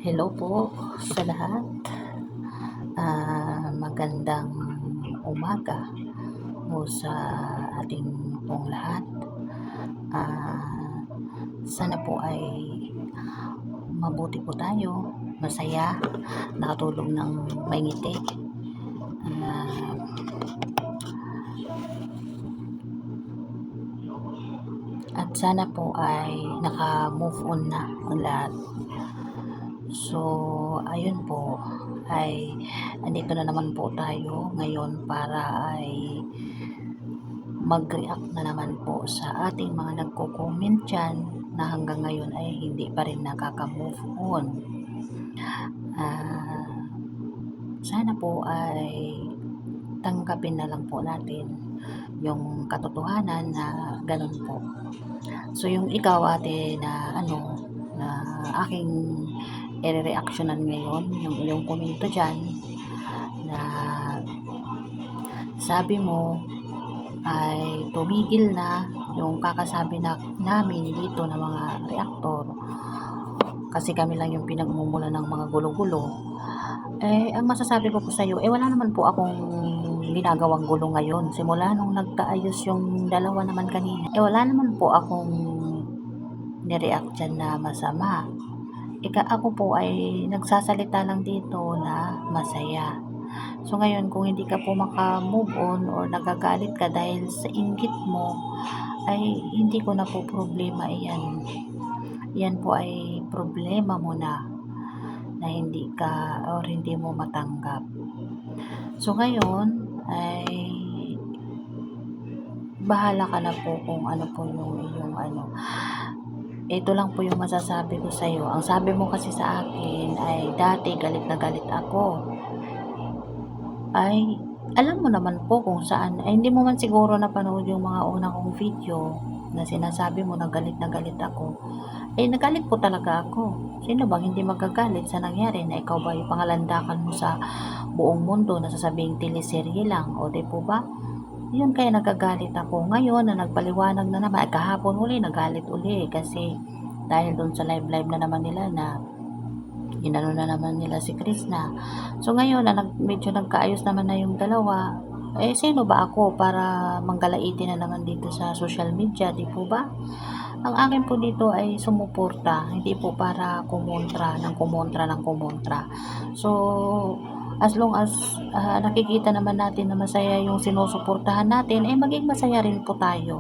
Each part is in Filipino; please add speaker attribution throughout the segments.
Speaker 1: Hello po sa lahat. Magandang umaga po sa ating pong lahat. Sana po ay mabuti po tayo, masaya, nakatulog ng may ngiti. At sana po ay naka-move on na ang lahat. So, ayun po, ay andito na naman po tayo ngayon para ay mag-react na naman po sa ating mga nagko-comment dyan na hanggang ngayon ay hindi pa rin nakaka-move on. Sana po ay tanggapin na lang po natin yung katotohanan na ganun po. So yung ikaw ate na na aking i-reactionan ngayon, yung iyong komento dyan na sabi mo ay tumigil na yung kakasabi namin dito ng mga reactor kasi kami lang yung pinagmumula ng mga gulo-gulo. Ang masasabi ko po sa iyo, wala naman po akong ginagawang gulo ngayon. Simula nung nagkaayos yung dalawa naman kanina, wala naman po akong nireact dyan na masama. Ako po ay nagsasalita lang dito na masaya. So ngayon, kung hindi ka po maka-move on or nagagalit ka dahil sa inggit mo, ay hindi ko na po problema iyan. Yan po ay problema mo na hindi ka or hindi mo matanggap. So ngayon ay bahala ka na po kung ano po yung iyong Ito lang po yung masasabi ko sa iyo. Ang sabi mo kasi sa akin ay dati galit na galit ako. Ay alam mo naman po kung saan. Hindi mo man siguro napanood yung mga una kong video na sinasabi mo na galit ako. Nagalit po talaga ako. Sino bang hindi magagalit sa nangyari na ikaw ba yung pangalandakan mo sa buong mundo na sasabing teleserye lang, o di po ba? Yun kaya nagagalit ako. Ngayon na nagpaliwanag na naman, kahapon uli nagalit uli kasi dahil doon sa live na naman nila na inano na naman nila si Krishna. So ngayon na medyo nagkaayos naman na yung dalawa, sino ba ako para manggalaitin na naman dito sa social media, di po ba? Ang akin po dito ay sumuporta, hindi po para kumontra. So, as long as nakikita naman natin na masaya yung sinusuportahan natin, maging masaya rin po tayo.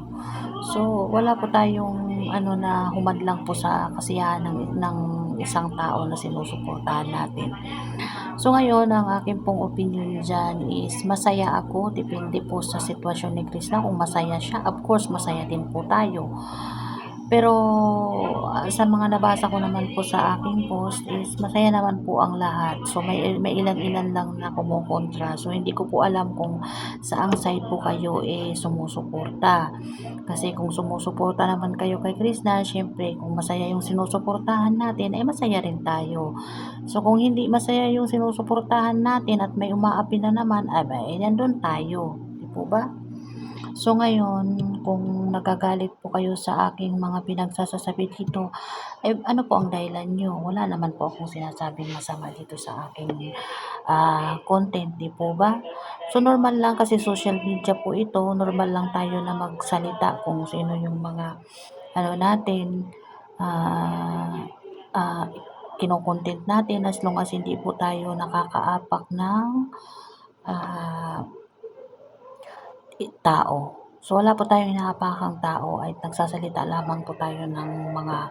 Speaker 1: So, wala po tayong na humadlang po sa kasiyahan ng isang tao na sinusuportahan natin. So, ngayon, ang akin pong opinion dyan is masaya ako. Depende po sa sitwasyon ni Krishna. Kung masaya siya, of course, masaya din po tayo. Pero sa mga nabasa ko naman po sa aking post is masaya naman po ang lahat. So may ilan-ilan lang na kumukontra. So hindi ko po alam kung saang side po kayo sumusuporta. Kasi kung sumusuporta naman kayo kay Krishna, syempre kung masaya yung sinusuportahan natin, masaya rin tayo. So kung hindi masaya yung sinusuportahan natin at may umaapi na naman, nandun tayo. Di po ba? So ngayon, kung nagagalit po kayo sa aking mga pinagsasabi dito, ano po ang dahilan nyo? Wala naman po akong sinasabing masama dito sa aking content, di po ba? So normal lang kasi social media po ito, normal lang tayo na magsalita kung sino yung mga natin, kinokontent natin as long as hindi po tayo nakakaapak ng tao. So wala po tayong inaapakang tao, ay nagsasalita lamang po tayo ng mga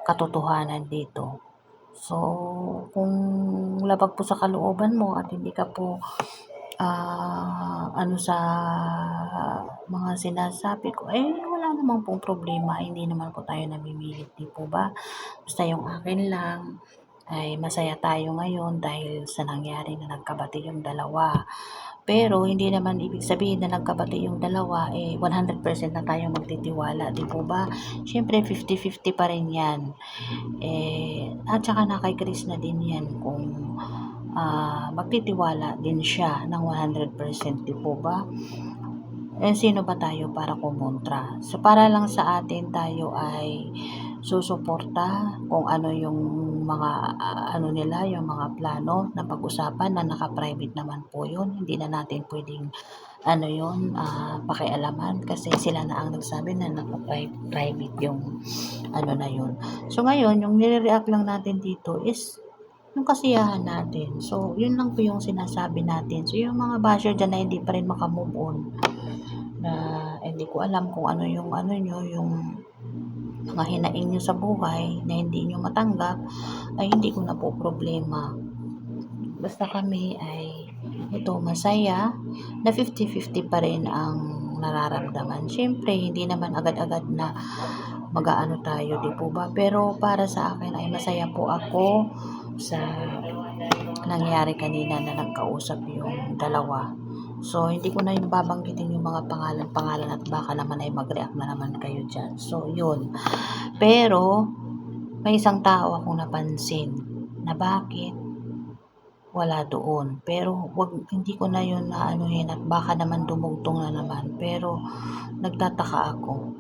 Speaker 1: katotohanan dito. So kung labag po sa kalooban mo at hindi ka po sa mga sinasabi ko, wala namang pong problema, hindi naman po tayo namimilit, di po ba? Basta yung akin lang ay masaya tayo ngayon dahil sa nangyari na nagkabati yung dalawa. Pero hindi naman ibig sabihin na nagkabati yung dalawa 100% na tayo magtitiwala, di po ba? Syempre 50-50 pa rin yan. At saka na kay Krishna din yan kung magtitiwala din siya ng 100%, di po ba? Eh, sino ba tayo para kumontra? So, para lang sa atin tayo ay susuporta kung ano yung mga ano nila, yung mga plano na pag-usapan na naka-private naman po yun. Hindi na natin pwedeng ano yun, pakialaman kasi sila na ang nagsabi na naka-private yung ano na yun. So, ngayon, yung nire-react lang natin dito is yung kasiyahan natin. So, yun lang po yung sinasabi natin. So, yung mga basher dyan na hindi pa rin makamove on, na hindi ko alam kung ano yung ano nyo, yung mga hinaing nyo sa buhay na hindi nyo matanggap, ay hindi ko na po problema. Basta kami ay ito masaya na 50-50 pa rin ang nararamdaman. Siyempre, hindi naman agad-agad na mag-aano tayo, di po ba? Pero para sa akin ay masaya po ako sa nangyari kanina na nagkausap yung dalawa. So, hindi ko na yung babanggitin yung mga pangalan-pangalan at baka naman ay mag-react na naman kayo dyan. So, yun. Pero, may isang tao akong napansin na bakit wala doon. Pero, hindi ko na yun naanuhin at baka naman dumugtong na naman. Pero, nagtataka ako.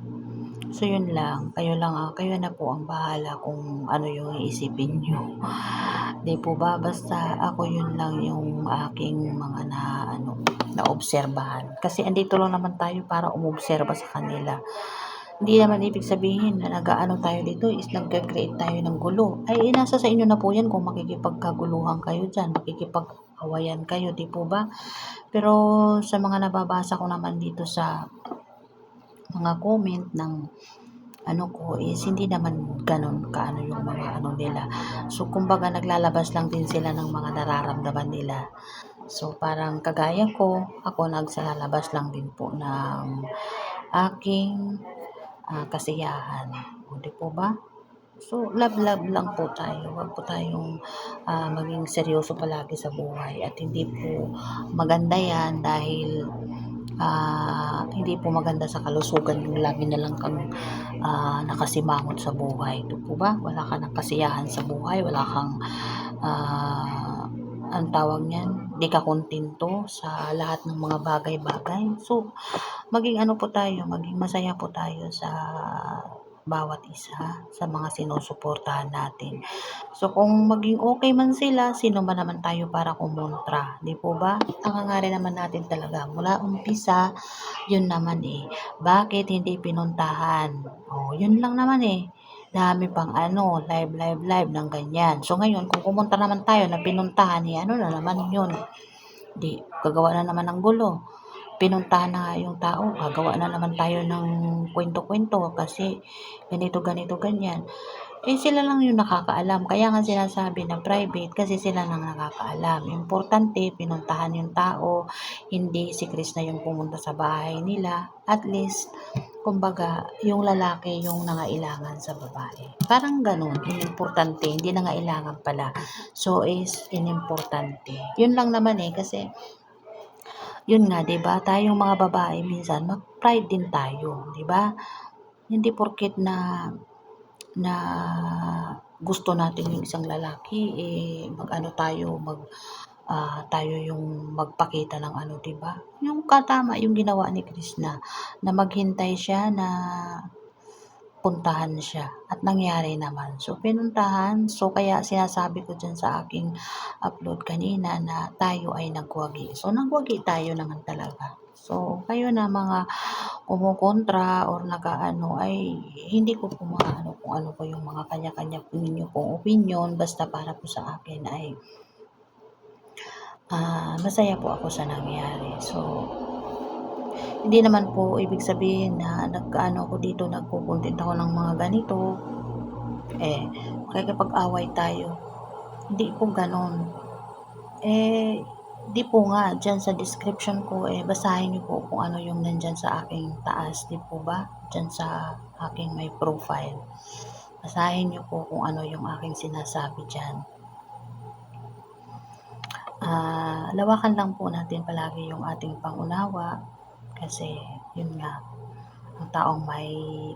Speaker 1: So, yun lang. Kayo na po ang bahala kung ano yung iisipin nyo. Di po ba? Basta ako yun lang yung aking mga naobserbahan. Kasi andito lang naman tayo para umobserba sa kanila. Hindi naman ibig sabihin na nag-aano tayo dito is nag-create tayo ng gulo. Ay, nasa sa inyo na po yan kung makikipagkaguluhan kayo dyan, makikipag-awayan kayo, di po ba? Pero sa mga nababasa ko naman dito sa mga comment ng ano ko is hindi naman ganun kaano yung mga ano nila. So, kumbaga naglalabas lang din sila ng mga nararamdaman nila. So, parang kagaya ko, ako nagsalalabas lang din po ng aking kasiyahan. O, di po ba? So, love-love lang po tayo. Huwag po tayong maging seryoso palagi sa buhay. At hindi po maganda yan dahil hindi po maganda sa kalusugan yung lagi na lang kang nakasimangot sa buhay. Ito po ba? Wala ka ng kasiyahan sa buhay, wala kang ang tawag niyan, di ka kontento sa lahat ng mga bagay-bagay. So, maging ano po tayo, maging masaya po tayo sa bawat isa sa mga sinusuportahan natin. So, kung maging okay man sila, sino ba naman tayo para kumontra, di po ba? Ang hangarin naman natin talaga mula umpisa, yun naman bakit hindi pinuntahan? Oh, yun lang naman dami pang live ng ganyan. So, ngayon, kung pumunta naman tayo na pinuntahan, ano na naman yun? Di, gagawa na naman ng gulo. Pinuntahan na nga yung tao, gagawa na naman tayo ng kwento-kwento kasi ganito, ganyan. Eh, sila lang yung nakakaalam. Kaya nga sinasabi na private kasi sila lang nakakaalam. Importante, pinuntahan yung tao, hindi si Chris na yung pumunta sa bahay nila. At least, kumbaga, yung lalaki yung nangailangan sa babae. Parang ganun, importante, hindi nangailangan pala. So, is inimportante. Yun lang naman kasi yun nga, 'di ba? Tayong mga babae minsan mag-pride din tayo, 'di ba? Hindi porket na gusto natin yung isang lalaki mag-ano tayo, tayo yung magpakita ng ano, 'di ba? Yung katama yung ginawa ni Krishna na maghintay siya na puntahan siya at nangyari naman. So, pinuntahan. So, kaya sinasabi ko dyan sa aking upload kanina na tayo ay nagwagi. So, nagwagi tayo naman talaga. So, kayo na mga kumukontra or nagaano ay hindi ko po maano kung ano po yung mga kanya-kanya ninyo pong opinion. Basta para po sa akin ay masaya po ako sa nangyari. So, hindi naman po ibig sabihin na nagkaano ako dito, nagko-content ako ng mga ganito, makikipag-away tayo. Hindi po ganon. Di po nga, dyan sa description ko, basahin niyo po kung ano yung nandyan sa aking taas, di po ba? Dyan sa aking may profile. Basahin niyo po kung ano yung aking sinasabi dyan. Lawakan lang po natin palagi yung ating pangunawa kasi yun nga, ang taong may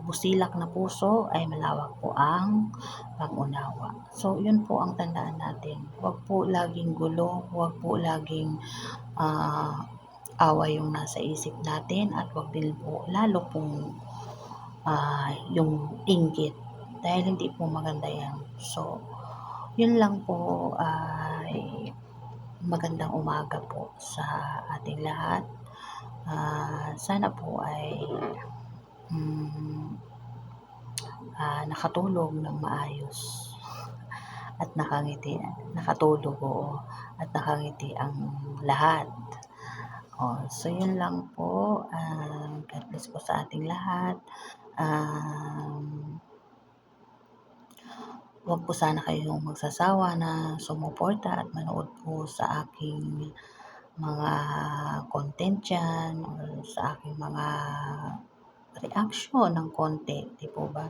Speaker 1: busilak na puso ay malawak po ang pag-unawa. So, yun po ang tandaan natin. Huwag po laging gulo, huwag po laging away yung nasa isip natin at wag din po lalo pong yung inggit dahil hindi po maganda yan. So, yun lang po ay magandang umaga po sa ating lahat. Sana po ay nakatulog ng maayos at nakatulog at nakangiti ang lahat. So yun lang po. God bless po sa ating lahat. Huwag po sana kayong magsasawa na sumuporta at manood po sa aking mga content dyan or sa aking mga reaction ng konti, di po ba?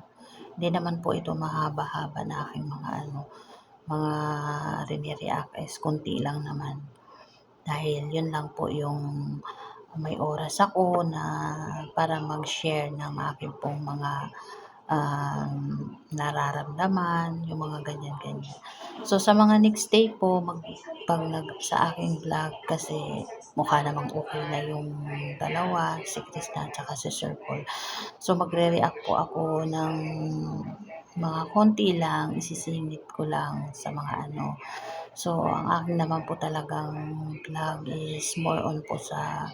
Speaker 1: Hindi naman po ito mahaba-haba na aking mga rinireact is konti lang naman. Dahil yun lang po yung may oras ako na para mag-share ng aking pong mga nararamdaman, yung mga ganyan-ganyan. So, sa mga next day po, sa aking vlog, kasi mukha namang okay na yung dalawa, si Krista at saka si Sir Paul. So, magre-react po ako ng mga konti lang, isisingit ko lang sa mga So, ang akin naman po talagang vlog is more on po sa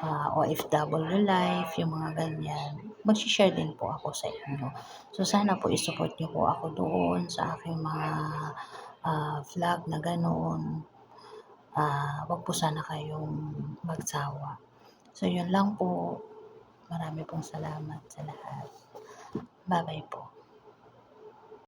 Speaker 1: OFW life, yung mga ganyan. Mag-share din po ako sa inyo. So, sana po isupport niyo po ako doon sa aking mga vlog na ganoon. Wag po sana kayong magsawa. So, yun lang po. Marami pong salamat sa lahat. Bye-bye po.